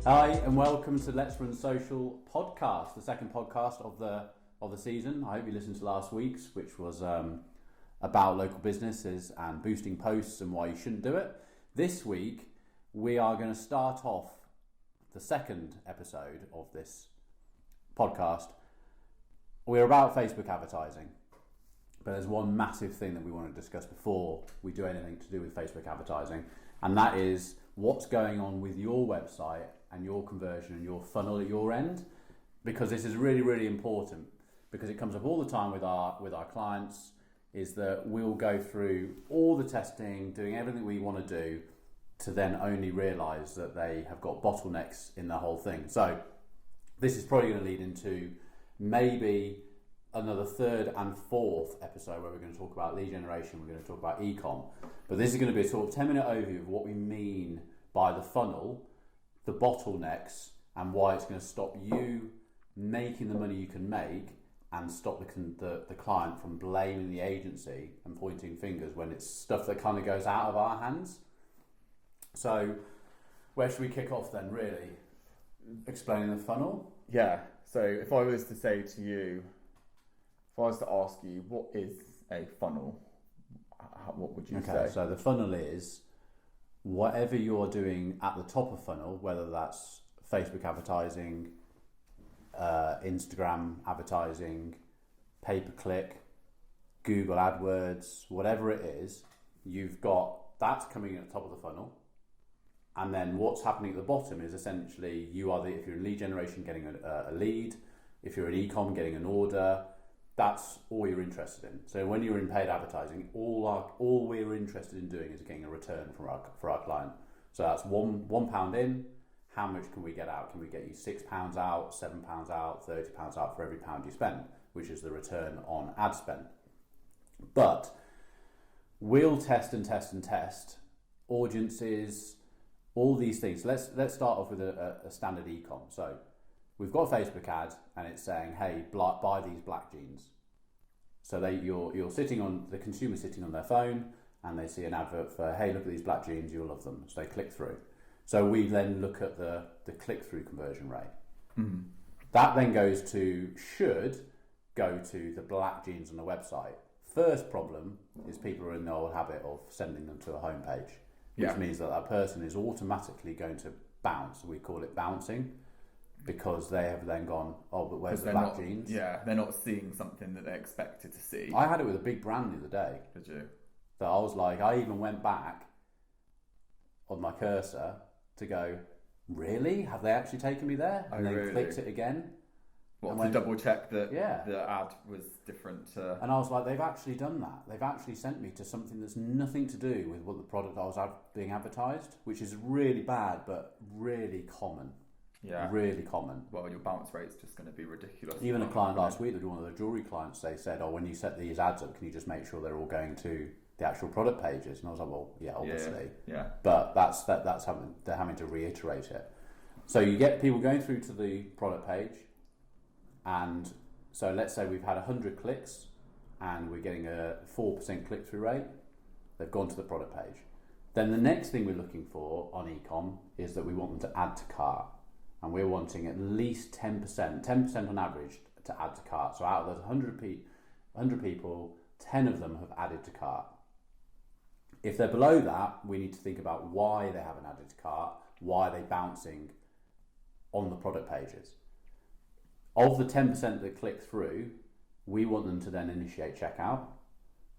Hi and welcome to Let's Run Social podcast, the second podcast of the season. I hope you listened to last week's, which was about local businesses and boosting posts and why you shouldn't do it. This week we are going to start off the second episode of this podcast. We're about Facebook advertising, but there's one massive thing that we want to discuss before we do anything to do with Facebook advertising, and that is what's going on with your website and your conversion and your funnel at your end, because this is really, really important, because it comes up all the time with our clients, is that we'll go through all the testing, doing everything we want to do, to then only realise that they have got bottlenecks in the whole thing. So this is probably going to lead into maybe another third and fourth episode where we're going to talk about lead generation, we're going to talk about ecom, but this is going to be a sort of 10-minute overview of what we mean by the funnel, the bottlenecks, and why it's going to stop you making the money you can make and stop the client from blaming the agency and pointing fingers when it's stuff that kind of goes out of our hands. So where should we kick off then, really? Explaining the funnel? Yeah, so if I was to say to you, if I was to ask you, what is a funnel? What would you say? Okay, so the funnel is whatever you're doing at the top of funnel, whether that's Facebook advertising, Instagram advertising, pay-per-click, Google AdWords, whatever it is, you've got that's coming at the top of the funnel. And then what's happening at the bottom is essentially if you're in lead generation, getting a lead, if you're in ecom, getting an order. That's all you're interested in. So when you're in paid advertising, all we're interested in doing is getting a return for our client. So that's £1 in. How much can we get out? Can we get you £6 out, £7 out, £30 out for every pound you spend, which is the return on ad spend. But we'll test audiences, all these things. Let's start off with a standard ecom. So we've got a Facebook ad and it's saying, hey, buy these black jeans. So you're sitting on, the consumer sitting on their phone and they see an advert for, hey, look at these black jeans, you'll love them. So they click through. So we then look at the click-through conversion rate. Mm-hmm. That then should go to the black jeans on the website. First problem is people are in the old habit of sending them to a homepage, which means that person is automatically going to bounce. We call it bouncing, because they have then gone, oh, but where's the black jeans? Yeah, they're not seeing something that they expected to see. I had it with a big brand the other day. Did you? That I was like, I even went back on my cursor to go, really? Have they actually taken me there? And then clicked it again. To double check that the ad was different to... And I was like, they've actually done that. They've actually sent me to something that's nothing to do with what the product I was being advertised, which is really bad, but really common. Yeah. Really common. Well, your bounce rate's just going to be ridiculous. Even a client last week, one of the jewellery clients, they said, oh, when you set these ads up, can you just make sure they're all going to the actual product pages? And I was like, well, yeah, obviously. Yeah. But that's they're having to reiterate it. So you get people going through to the product page, and so let's say we've had 100 clicks and we're getting a 4% click-through rate. They've gone to the product page. Then the next thing we're looking for on ecom is that we want them to add to cart. And we're wanting at least 10% on average to add to cart. So out of those 100 people, 10 of them have added to cart. If they're below that, we need to think about why they haven't added to cart, why they're bouncing on the product pages. Of the 10% that click through, we want them to then initiate checkout.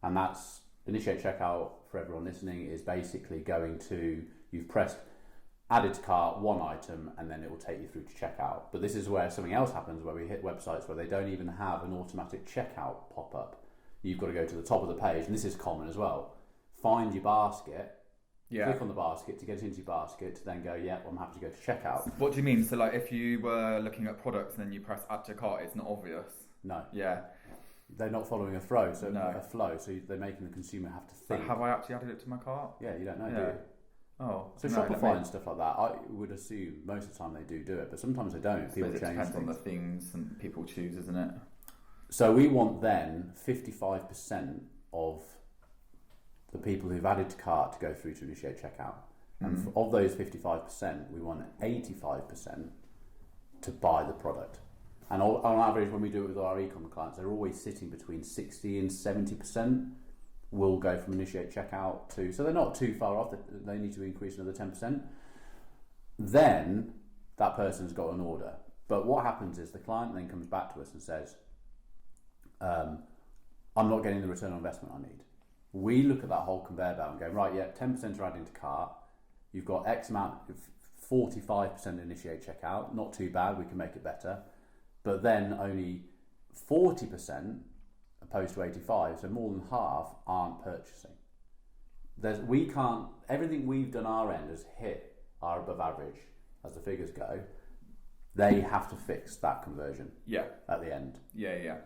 And that's initiate checkout, for everyone listening, is basically going to, you've pressed added to cart, one item, and then it will take you through to checkout. But this is where something else happens, where we hit websites where they don't even have an automatic checkout pop-up. You've got to go to the top of the page, and this is common as well. Find your basket, click on the basket to get into your basket, to then go, I'm happy to go to checkout. What do you mean? So like if you were looking at products and then you press add to cart, it's not obvious? No. Yeah. They're not following a flow, so they're making the consumer have to think. But have I actually added it to my cart? Yeah, you don't know, do you? Oh, so Shopify and stuff like that, I would assume most of the time they do it, but sometimes they don't. People change things. It depends on the themes and people choose, isn't it? So we want then 55% of the people who've added to cart to go through to initiate checkout. And of those 55%, we want 85% to buy the product. And on average, when we do it with our ecom clients, they're always sitting between 60 and 70% will go from initiate checkout to, so they're not too far off, they need to increase another 10%. Then that person's got an order. But what happens is the client then comes back to us and says, I'm not getting the return on investment I need. We look at that whole conveyor belt and go, right, yeah, 10% are adding to cart. You've got X amount, 45% initiate checkout, not too bad, we can make it better. But then only 40% opposed to 85, so more than half aren't purchasing. Everything we've done our end has hit our above average as the figures go. They have to fix that conversion at the end. Yeah.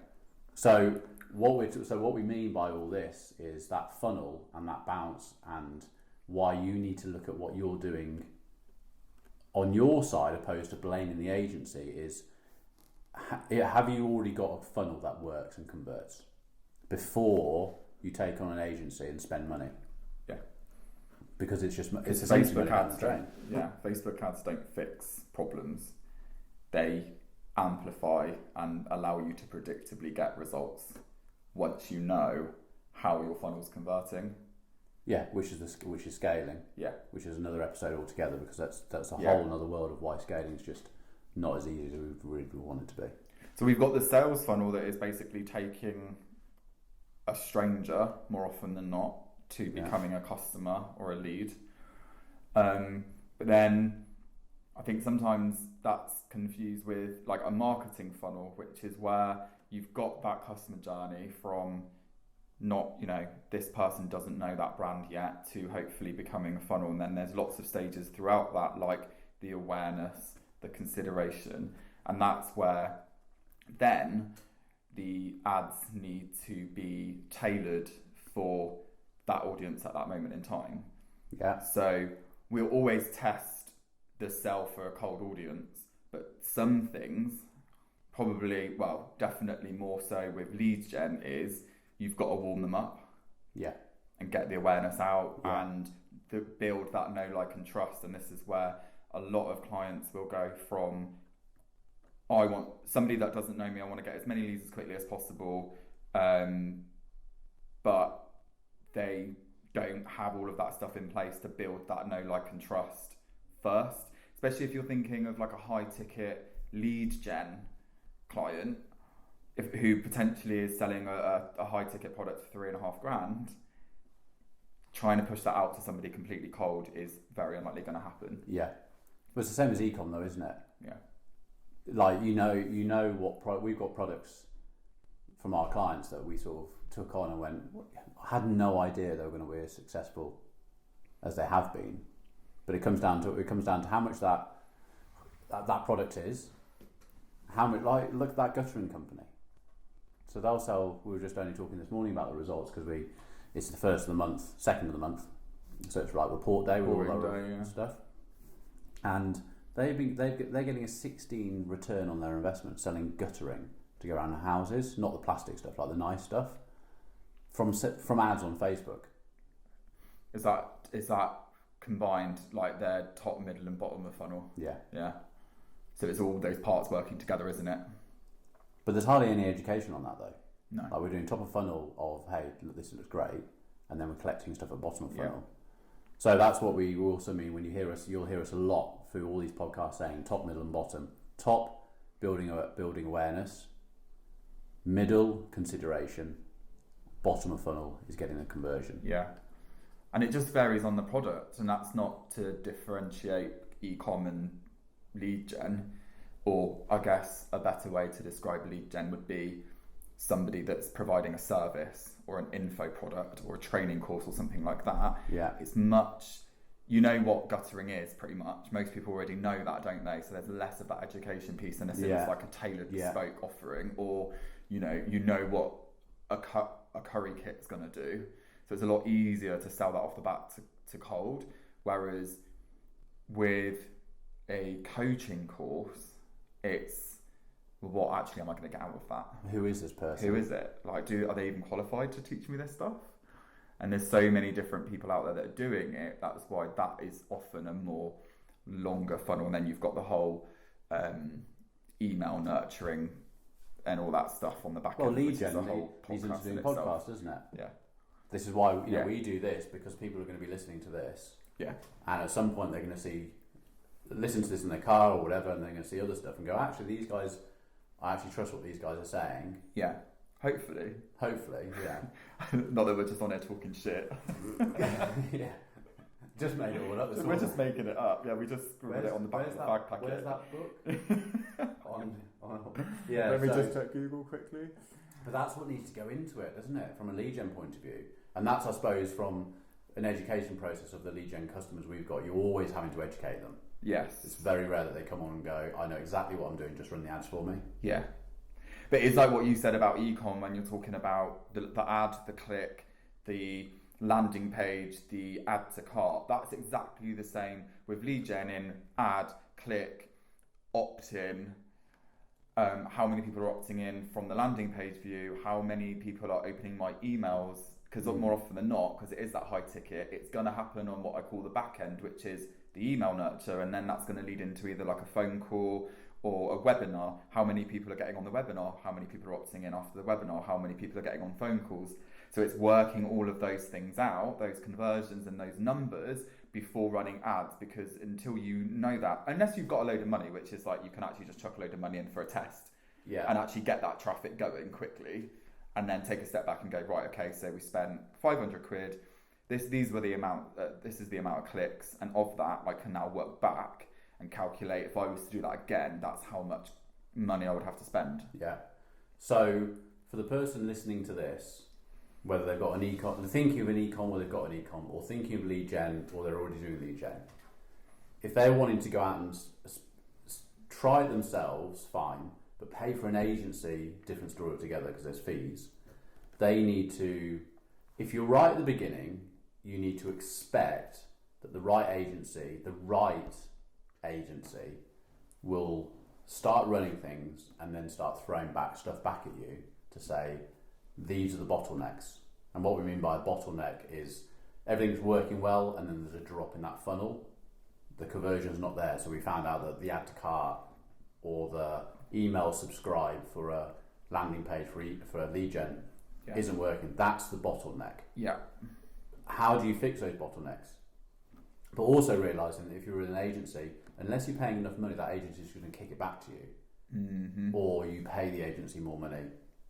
So what we mean by all this is that funnel and that bounce, and why you need to look at what you're doing on your side opposed to blaming the agency is, have you already got a funnel that works and converts before you take on an agency and spend money? Yeah. Because it's Facebook ads Facebook ads don't fix problems. They amplify and allow you to predictably get results once you know how your funnel's converting. Yeah, which is scaling. Yeah. Which is another episode altogether, because that's a whole another world of why scaling is just not as easy as we really want it to be. So we've got the sales funnel that is basically taking a stranger, more often than not, to becoming a customer or a lead. But then I think sometimes that's confused with like a marketing funnel, which is where you've got that customer journey from not, this person doesn't know that brand yet, to hopefully becoming a funnel. And then there's lots of stages throughout that, like the awareness, the consideration. And that's where then the ads need to be tailored for that audience at that moment in time. Yeah. So we'll always test the sell for a cold audience, but some things definitely more so with lead gen is you've got to warm them up. Yeah. And get the awareness out and build that know, like and trust. And this is where a lot of clients will go from, I want somebody that doesn't know me, I want to get as many leads as quickly as possible, but they don't have all of that stuff in place to build that know, like and trust first. Especially if you're thinking of like a high ticket lead gen client who potentially is selling a high ticket product for $3,500, trying to push that out to somebody completely cold is very unlikely going to happen. Yeah. But it's the same as ecom though, isn't it? Yeah. Like, we've got products from our clients that we sort of took on and went, I had no idea they were going to be as successful as they have been. But it comes down to how much that product is, how much, like, look at that guttering company. So they'll sell, we were just only talking this morning about the results, because it's the first of the month, second of the month, so it's like report day with all our stuff. And they're getting a 16 return on their investment selling guttering to go around the houses, not the plastic stuff, like the nice stuff, from ads on Facebook. Is that combined, like their top, middle and bottom of funnel? Yeah. So it's all those parts working together, isn't it? But there's hardly any education on that though. No. Like, we're doing top of funnel of, hey, look, this looks great, and then we're collecting stuff at bottom of funnel. So that's what we also mean when you hear us. You'll hear us a lot through all these podcasts saying top, middle and bottom. Top, building awareness. Middle, consideration. Bottom of funnel is getting a conversion. Yeah. And it just varies on the product, and that's not to differentiate ecom and lead gen. Or I guess a better way to describe lead gen would be somebody that's providing a service or an info product or a training course or something like that. Yeah. It's much, you know what guttering is pretty much. Most people already know that, don't they? So there's less of that education piece, and it's like a tailored bespoke offering, or you know what a curry kit's going to do. So it's a lot easier to sell that off the bat to cold. Whereas with a coaching course, it's, what actually am I going to get out of that? Who is this person? Who is it? Like, are they even qualified to teach me this stuff? And there's so many different people out there that are doing it. That's why that is often a more longer funnel. And then you've got the whole email nurturing and all that stuff on the back end. Well, lead gen leads into doing podcasts, doesn't it? Yeah. This is why we do this, because people are going to be listening to this. Yeah. And at some point they're going to listen to this in their car or whatever, and they're going to see other stuff and go, actually, these guys, I actually trust what these guys are saying. Yeah. Hopefully, yeah. Not that we're just on there talking shit. Yeah. Just made it all up. We're just making it up. Yeah, we just scribbled it on the back of the bag packet. Where's that book? Yeah. Let me just check Google quickly. But that's what needs to go into it, doesn't it? From a lead gen point of view. And that's, I suppose, from an education process of the lead gen customers we've got, you're always having to educate them. Yes. It's very rare that they come on and go, I know exactly what I'm doing, just run the ads for me. Yeah. But it's like what you said about ecom when you're talking about the ad, the click, the landing page, the add to cart. That's exactly the same with lead gen in add, click, opt in. How many people are opting in from the landing page view? How many people are opening my emails? Because more often than not, because it is that high ticket, it's going to happen on what I call the back end, which is the email nurture, and then that's going to lead into either like a phone call or a webinar. How many people are getting on the webinar? How many people are opting in after the webinar? How many people are getting on phone calls? So it's working all of those things out, those conversions and those numbers before running ads, because until you know that, unless you've got a load of money, which is like you can actually just chuck a load of money in for a test and actually get that traffic going quickly, and then take a step back and go, right, okay, so we spent 500 quid. This is the amount of clicks, and of that I can now work back and calculate, if I was to do that again, that's how much money I would have to spend. Yeah. So for the person listening to this, whether they've got an ecom, they're thinking of an ecom or they've got an ecom, or thinking of lead gen or they're already doing lead gen, if they're wanting to go out and try it themselves, fine, but pay for an agency, different story altogether because there's fees. They need to, if you're right at the beginning, you need to expect that the right agency will start running things and then start throwing stuff back at you to say, these are the bottlenecks. And what we mean by a bottleneck is everything's working well and then there's a drop in that funnel. The conversion's not there. So we found out that the add to cart or the email subscribe for a landing page for a lead gen isn't working. That's the bottleneck. Yeah. How do you fix those bottlenecks? But also realising that if you're in an agency, unless you're paying enough money, that agency is going to kick it back to you. Mm-hmm. Or you pay the agency more money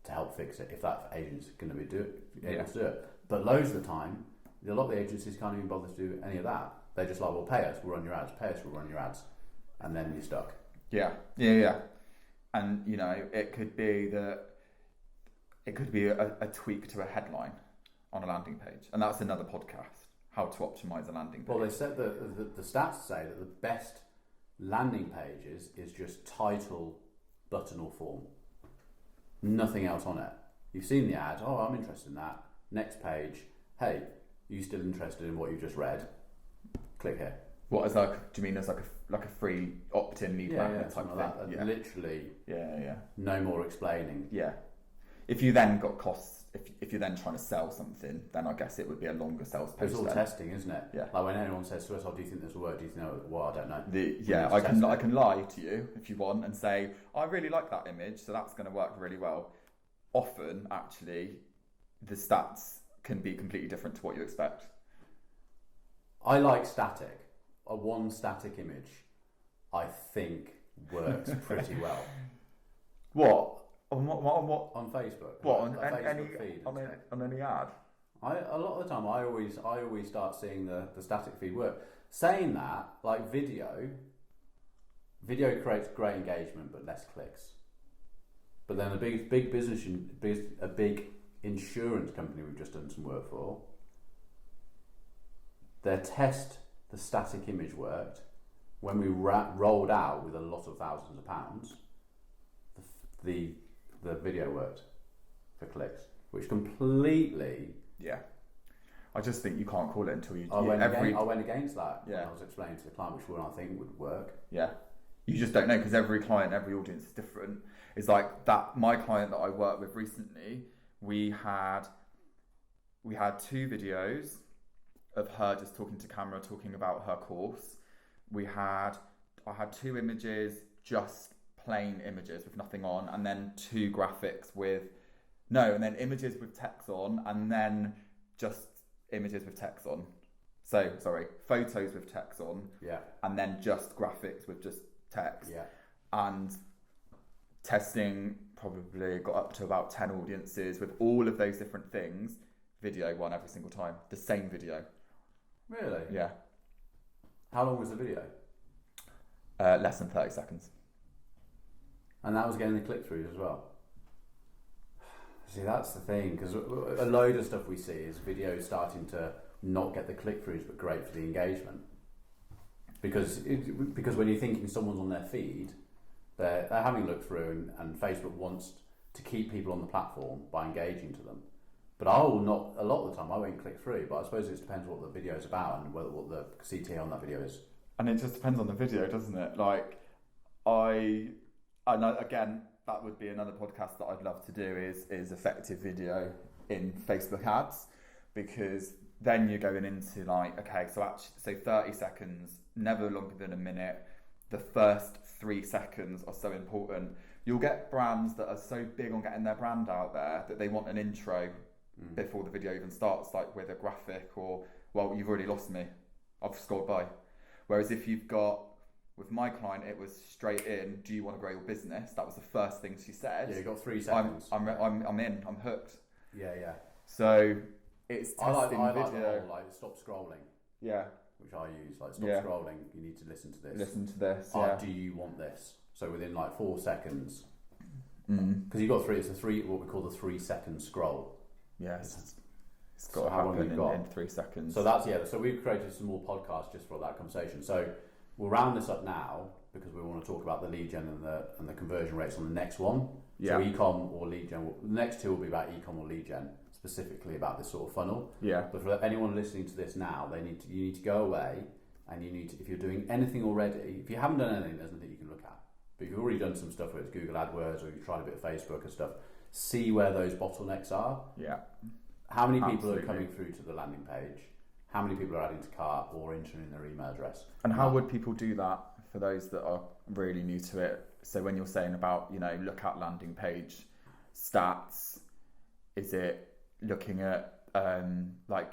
to help fix it if that agent's going to be able to do it. But loads of the time, a lot of the agencies can't even bother to do any of that. They're just like, well, pay us, we'll run your ads, and then you're stuck. Yeah. And, you know, it could be a tweak to a headline on a landing page. And that's another podcast, how to optimize a landing page. Well, they said that the stats say that the best landing pages is just title, button or form. Nothing else on it. You've seen the ad, oh, I'm interested in that. Next page, hey, are you still interested in what you just read? Click here. What is like? Do you mean as like a free opt-in lead magnet type thing? That. Yeah. Literally. Yeah. No more explaining. Yeah. If you then got costs, if you're then trying to sell something, then I guess it would be a longer sales post. It's all testing, isn't it? Yeah. Like when anyone says to us, "Oh, do you think this will work? Do you think I don't know." I can lie to you if you want and say I really like that image, so that's going to work really well. Often, actually, the stats can be completely different to what you expect. I like static. One static image, I think, works pretty well. What? On On Facebook. What on Facebook feed? On any ad? A lot of the time, I always start seeing the static feed work. Saying that, like video creates great engagement but less clicks. But then a big insurance company we've just done some work for, their test the static image worked. When we rolled out with a lot of thousands of pounds, the video worked for clicks, which completely... Yeah. I just think you can't call it until you... I went against that when I was explaining to the client which one I think would work. Yeah. You just don't know because every client, every audience is different. It's like that. My client that I worked with recently, we we had 2 videos of her just talking to camera, talking about her course. I had 2 images, just plain images with nothing on, and then 2 graphics and then images with text on, and then just images with text on. So, sorry, photos with text on, and then just graphics with just text. Yeah. And testing probably got up to about 10 audiences with all of those different things. Video won every single time. The same video. Really? Yeah. How long was the video? Less than 30 seconds. And that was getting the click-throughs as well. See, that's the thing, because a load of stuff we see is videos starting to not get the click-throughs, but great for the engagement. Because when you're thinking someone's on their feed, they're having a look through, and Facebook wants to keep people on the platform by engaging to them. But I will not, a lot of the time, I won't click through, but I suppose it depends what the video is about and what the CTA on that video is. And it just depends on the video, doesn't it? Like, again, that would be another podcast that I'd love to do is effective video in Facebook ads, because then you're going into like, okay, so 30 seconds, never longer than a minute. The first 3 seconds are so important. You'll get brands that are so big on getting their brand out there that they want an intro before the video even starts, like with a graphic or, well, you've already lost me, I've scrolled by. Whereas if you've got, with my client, it was straight in, do you want to grow your business? That was the first thing she said. Yeah, you got 3 seconds. I'm in, I'm hooked. Yeah. So it's testing I like video. the whole, like, stop scrolling. Yeah. Which I use, like, stop scrolling, you need to listen to this. Listen to this, yeah. Do you want this? So within like 4 seconds, because you've got 3, it's what we call the 3 second scroll. Yes. It's got to happen in 3 seconds. So so we've created some more podcasts just for that conversation. So we'll round this up now because we want to talk about the lead gen and the conversion rates on the next one. Yeah. So ecom or lead gen. The next 2 will be about ecom or lead gen, specifically about this sort of funnel. Yeah. But for anyone listening to this now, you need to go away and you need to, if you're doing anything already, if you haven't done anything, there's nothing you can look at. But if you've already done some stuff, whether it's Google AdWords or you've tried a bit of Facebook and stuff, see where those bottlenecks are. Yeah. How many people are coming through to the landing page? How many people are adding to cart or entering their email address? And how would people do that for those that are really new to it? So when you're saying about, look at landing page stats, is it looking at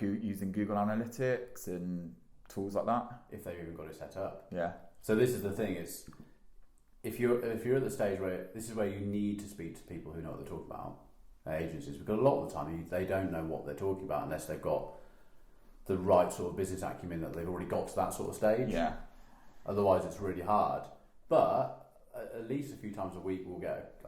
using Google Analytics and tools like that? If they've even got it set up. Yeah. So this is the thing, is if you're at the stage where this is where you need to speak to people who know what they're talking about, agencies, because a lot of the time they don't know what they're talking about unless they've got the right sort of business acumen, that they've already got to that sort of stage. Yeah. Otherwise it's really hard. But at least a few times a week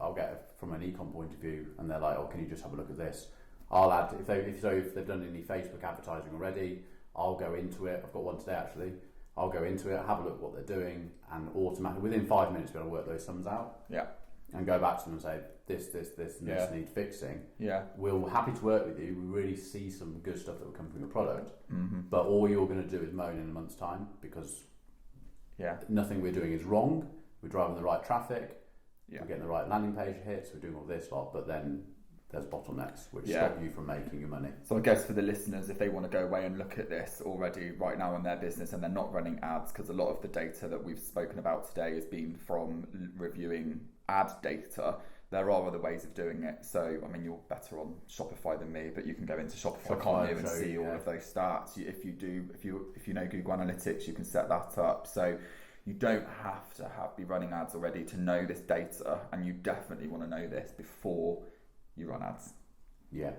I'll get from an ecom point of view, and they're like, oh, can you just have a look at this? I'll add, if they've done any Facebook advertising already, I'll go into it. I've got one today actually. I'll go into it, have a look at what they're doing, and automatically within 5 minutes we're going to work those sums out. Yeah. And go back to them and say, this and this needs fixing. Yeah. We're happy to work with you. We really see some good stuff that will come from your product. Mm-hmm. But all you're going to do is moan in a month's time, because nothing we're doing is wrong. We're driving the right traffic. Yeah. We're getting the right landing page hits. We're doing all this lot. But then there's bottlenecks which stop you from making your money. So I guess for the listeners, if they want to go away and look at this already right now in their business and they're not running ads, because a lot of the data that we've spoken about today has been from reviewing ad data, there are other ways of doing it. So I mean, you're better on Shopify than me, but you can go into Shopify, can't you, and see all of those stats. If you know Google Analytics, you can set that up. So you don't have to be running ads already to know this data, and you definitely want to know this before you run ads. Yeah.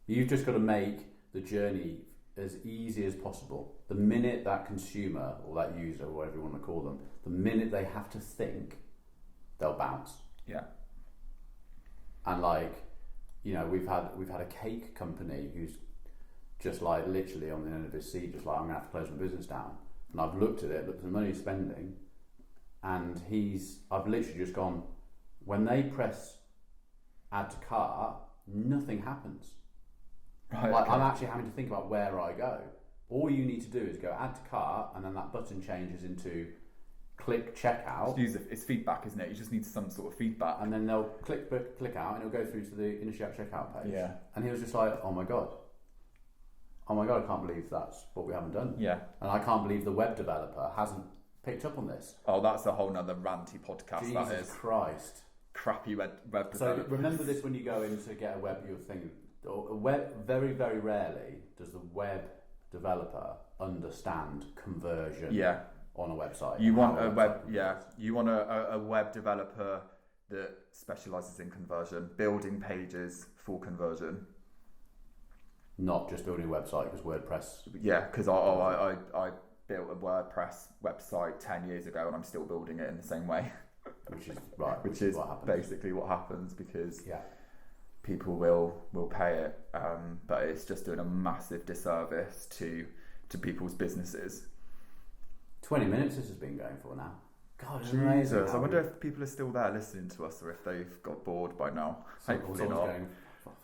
You've just got to make the journey as easy as possible. The minute that consumer or that user, or whatever you want to call them, the minute they have to think, they'll bounce. Yeah. And we've had a cake company who's just like literally on the end of his seat, just like, I'm gonna have to close my business down. And I've looked at the money he's spending, and I've literally just gone, when they press add to cart, nothing happens. Right, okay. I'm actually having to think about where I go. All you need to do is go add to cart, and then that button changes into click checkout. It's feedback, isn't it? You just need some sort of feedback. And then they'll click out, and it'll go through to the initiate checkout page. Yeah. And he was just like, oh my God. oh my God, I can't believe that's what we haven't done. Yeah. And I can't believe the web developer hasn't picked up on this. Oh, that's a whole nother ranty podcast. Jesus that is. Christ. Crappy web developer. So remember this when you go in to get a web, you're thinking, very, very rarely does the web developer understand conversion on a website. You want a web developer that specialises in conversion, building pages for conversion. Not just building a website because WordPress. Yeah, because I built a WordPress website 10 years ago and I'm still building it in the same way. Which is what basically what happens, because people will pay it, but it's just doing a massive disservice to people's businesses. 20 minutes this has been going for now. God, Jesus, I wonder if people are still there listening to us or if they've got bored by now. Hopefully not.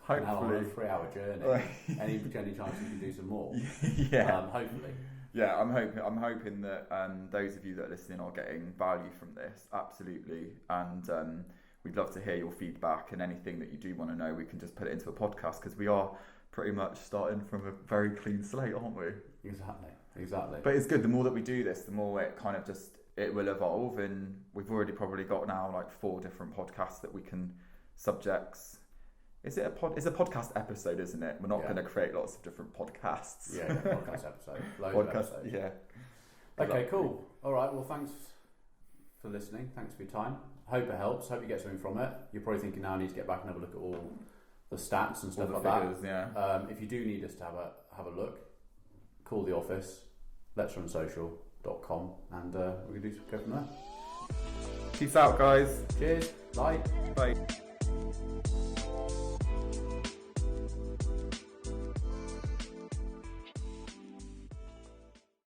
Hopefully. A 3-hour journey. any chance you can do some more? Hopefully. Yeah, I'm hoping that those of you that are listening are getting value from this, absolutely. And we'd love to hear your feedback, and anything that you do want to know, we can just put it into a podcast, because we are pretty much starting from a very clean slate, aren't we? Exactly. But it's good. The more that we do this, the more it kind of it will evolve, and we've already probably got now like 4 different podcasts that we can subjects. It's a podcast episode, isn't it? We're not going to create lots of different podcasts. Podcast episode. Loads of episodes. Yeah. Okay, cool. All right, well, thanks for listening. Thanks for your time. Hope it helps. Hope you get something from it. You're probably thinking now I need to get back and have a look at all the stats and stuff like figures, that. If you do need us to have a look, call the office, letsrunsocial.com, and we can go from there. Peace out, guys. Cheers. Bye. Bye.